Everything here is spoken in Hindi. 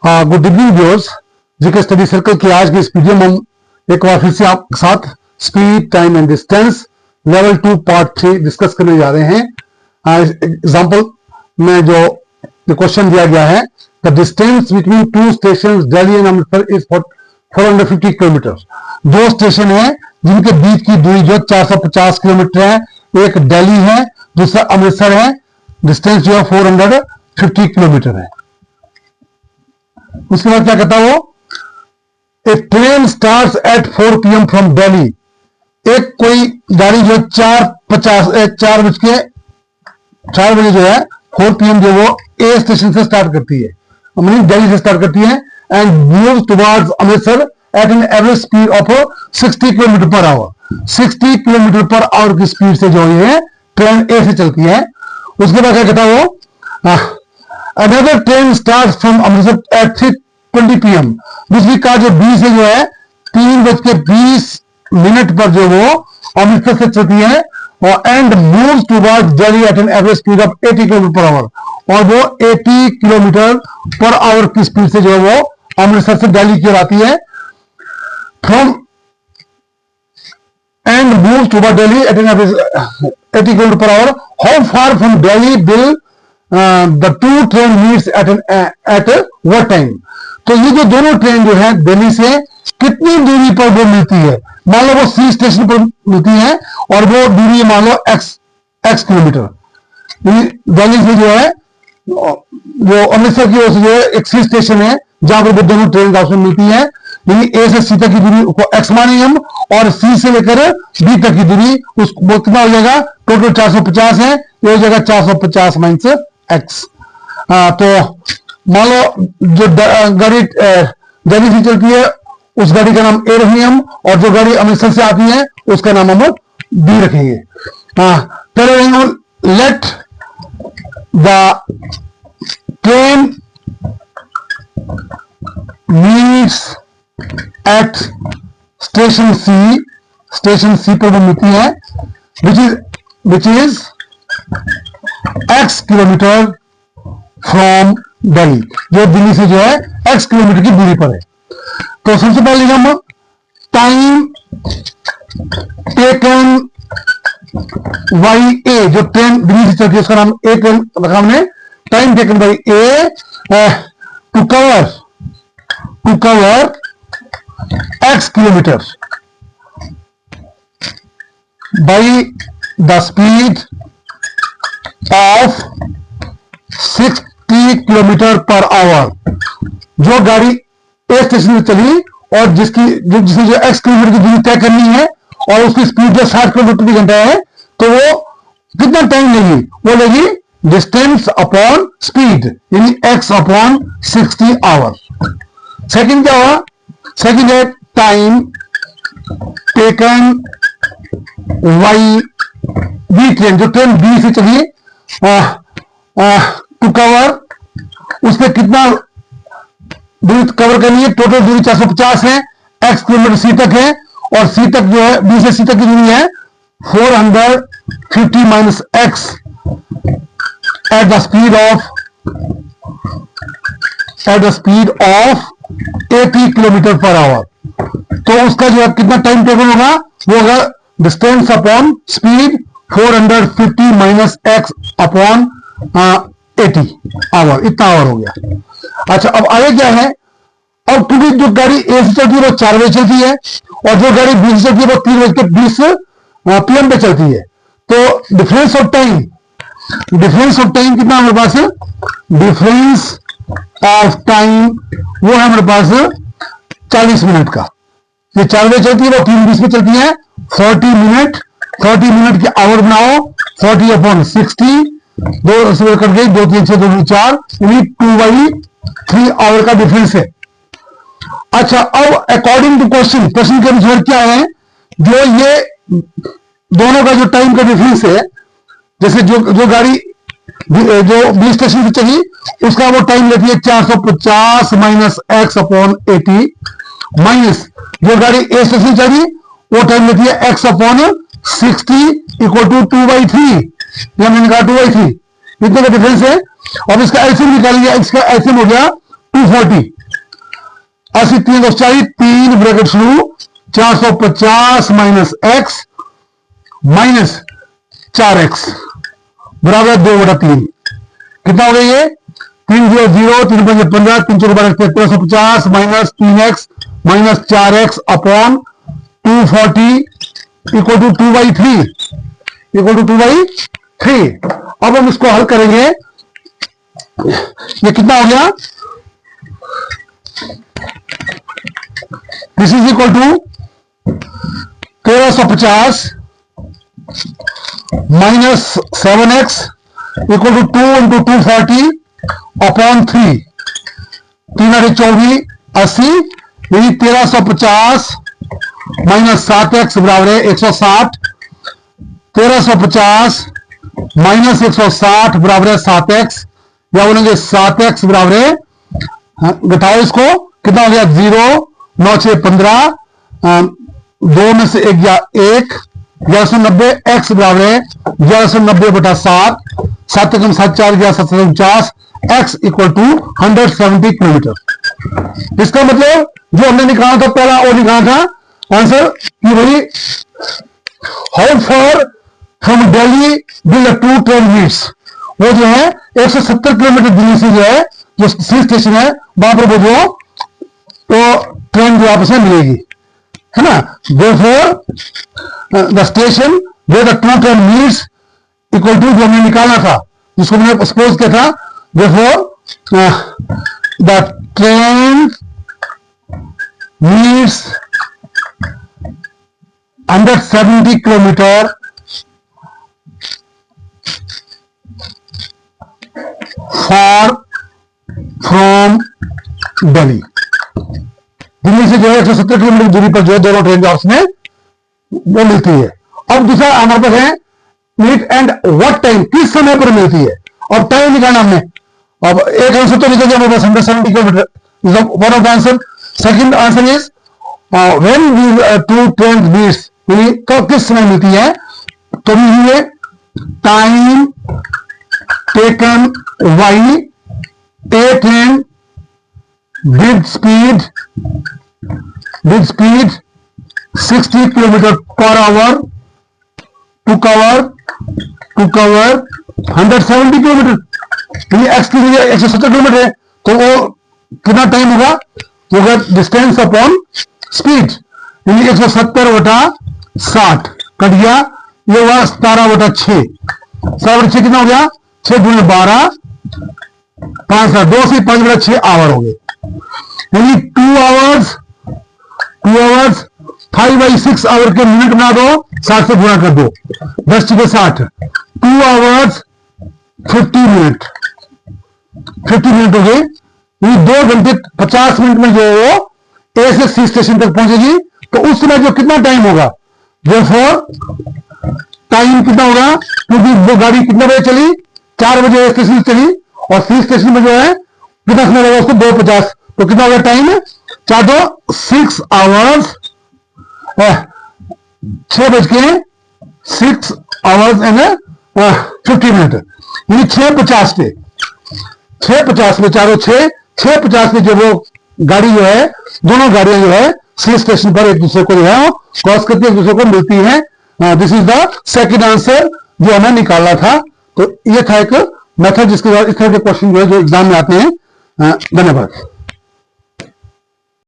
Good evening viewers, GK study circle की आज की इस वीडियो में हम एक बार फिर से आपके साथ speed, time and distance level 2 part 3 discuss करने जा रहे हैं। एग्जांपल में जो क्वेश्चन दिया गया है, the distance between two station Delhi and Amritsar is 450 kilometre. दो स्टेशन है जिनके बीच की दूरी जो 450 किलोमीटर है। एक दिल्ली है, दूसरा अमृतसर है। डिस्टेंस जो है 450 किलोमीटर है। उसके बाद क्या कहता है वो, a train starts at 4 PM from Delhi. एक कोई गाड़ी जो 4 बजे जो है 4 PM जो वो ए स्टेशन से स्टार्ट करती है, मीन दिल्ली से स्टार्ट करती है, and move towards Amritsar at an average speed of 60 kilometre per hour. 60 kilometre per hour की स्पीड से जो है ट्रेन ए से चलती है। उसके बाद क्या कहता है वो, another train start from Amritsar at 3:20 PM। दूसरी कार जो 20 है जो है 3:20 पर जो वो अमृतसर से चलती है, और and moves towards Delhi at an average speed of 80 kilometre per hour. और वो 80 किलोमीटर पर आवर की स्पीड से जो है वो अमृतसर से दिल्ली की ओर आती है। From and moves towards Delhi at an average 80 kilometre per hour. How far from Delhi will the two train meets at what time. तो ये जो दोनों ट्रेन जो है दिल्ली से कितनी दूरी पर वो मिलती है। मान लो वो सी स्टेशन पर मिलती है और वो दूरी मान लो x किलोमीटर। दिल्ली से जो है वो अमृतसर की ओर से जो है एक सी स्टेशन है जहां पर वो दोनों ट्रेन आपस में मिलती है। यानी ए से सी तक की दूरी को x मानेंगे हम, और सी से लेकर बी तक की दूरी उसको कितना हो जाएगा, टोटल 450 है, ये हो जाएगा 450 माइनस x। तो मान लो जो गाड़ी दिल्ली से चलती है उस गाड़ी का नाम ए रखेंगे हम, और जो गाड़ी अमृतसर से आती है उसका नाम हम बी रखेंगे। पहले let the train meets at station C पर वो मिलती है, which is x kilometre from Delhi. जो दिल्ली से जो है x किलोमीटर की दूरी पर है। तो सबसे पहले हम टाइम टेकन बाई ए, जो ट्रेन दिल्ली से चलती है उसका नाम ए ट्रेन रखा हमने। Time taken by A to cover x kilometre by the speed of 60 kilometre per hour. जो गाड़ी ए स्टेशन से चली और जिससे जो x किलोमीटर की दूरी तय करनी है और उसकी स्पीड जो 60 किलोमीटर प्रति घंटा है, तो वो कितना टाइम लेगी, वो लेगी डिस्टेंस अपॉन स्पीड, यानी x अपॉन 60 आवर। सेकंड क्या हुआ, सेकंड है time taken by B train. जो ट्रेन बी से चली टू कवर, उसमें कितना दूरी कवर करनी है, टोटल दूरी 450 है, x किलोमीटर सी तक है, और सी तक जो है बी से सी तक की दूरी है 450 minus x at the speed of 80 kilometre per our. तो उसका जो है कितना टाइम टेबल होगा, वो होगा distance upon speed 450 minus x upon 80 hour, इतना आवर हो गया। अच्छा, अब आगे क्या है, और क्योंकि जो गाड़ी ए से चलती है वो 4 बजे चलती है, और जो गाड़ी बी से चलती है वो 3:20 PM पे चलती है। तो डिफरेंस ऑफ टाइम कितना हमारे पास है, डिफरेंस ऑफ टाइम वो है हमारे पास 40 मिनट का। ये 4 बजे चलती है, वो 3:20 पे चलती है। 40 मिनट के आवर बनाओ, 40 अपॉन 60, 2 से कट गई, 2 3 6 2 4, यानी 2/3 आवर का डिफरेंस है। अच्छा, अब अकॉर्डिंग टू क्वेश्चन के अनुसार क्या है, जो ये दोनों का जो टाइम का डिफरेंस है, जैसे जो गाड़ी जो बी स्टेशन से चली उसका वो टाइम लेती है 450 माइनस x अपॉन 80, माइनस जो गाड़ी ए स्टेशन चली वो टाइम लेती है x अपॉन 60 इक्वल टू 2/3। मैंने कहा 2/3, इतने का डिफरेंस है। अब इसका एलसीएम निकालिए, इसका एलसीएम हो गया 240, 80 3 240, 3 ब्रैकेट शुरू, 450 माइनस एक्स माइनस 4x बराबर 2/3। कितना हो गया ये? 3 0 0, 3 5 15, 3 4 12, 1350 minus 3x minus 4x upon 240 equal to 2/3 equal to 2/3। अब हम इसको हल करेंगे। ये कितना हो गया? This is equal to 1350 minus 7x equal to 2 into 240 upon 3, 3 8 24 80, यही 1350 माइनस 7x बराबर है 160, 1350 माइनस 160 बराबर है 7x, या बोलेंगे 7x बराबर है, घटाओ इसको, कितना हो गया? 0 9 6 15, 2 में से 1 गया 1, 1190, x बराबर है 1190/7, 7 कम 7 4 गया 749, x इक्वल टू 170 किलोमीटर। इसका मतलब जो हमने निकाला था पहला, वो निकाला था आंसर कि भाई how far from Delhi will 2 train meets, वो जो है 170 किलोमीटर दिल्ली से जो है जो सी स्टेशन है वहां पर वो जो तो ट्रेन जो आपस में मिलेगी, है ना। Therefore, the station where the 2 train meets equal to जो हमने निकाला था, जिसको मैंने सपोज किया था, therefore the train meets 170 kilometre far from Delhi. Delhi से जो है 170 किलोमीटर दूरी पर जो है दोनों ट्रेन आपस में वो मिलती है। अब दूसरा हमारे पास है मीट एंड व्हाट टाइम, किस समय पर मिलती है, और टाइम निकालना हमने। अब एक आंसर तो निकल गया हमारे पास 170 kilometre, one of the answer. Second answer is when we 2 train meets, कब किस समय मिलती है, तो ये time taken by a train with speed 60 kilometre per hour to cover 170 kilometre. ये एक्स की जगह 170 किलोमीटर है, तो वो कितना टाइम होगा? तो होगा डिस्टेंस अपॉन स्पीड, यानी 170/60 कट गया, ये हुआ 17/6, 7/6 कितना हो गया? 6 × 12 5 2 से 5/6 आवर हो गए, यानी 2 आवर्स 5/6 आवर के मिनट बना दो, 60 से गुणा कर दो, 10 × 60, 2 आवर्स 50 मिनट हो गए। ये 2 घंटे 50 मिनट में जो है वो ए से सी स्टेशन तक पहुंचेगी, तो उस समय जो कितना टाइम होगा, टाइम कितना होगा, क्योंकि वो गाड़ी कितने बजे चली? 4 बजे स्टेशन चली, और सी स्टेशन में जो है कितना समय लगेगा उसको? 2:50, तो कितना होगा time? 6 hours 6 hours and 50 minute, यानी 6:50 पे 6:50 पे जब वो गाड़ी जो है, दोनों गाड़ियां जो है सी स्टेशन पर एक दूसरे को जो है क्रॉस करती है, एक दूसरे को मिलती है। This is the second answer जो हमें निकालना था। तो ये था एक मेथड जिसके बाद इस तरह के क्वेश्चन जो है जो एग्जाम में आते हैं। धन्यवाद।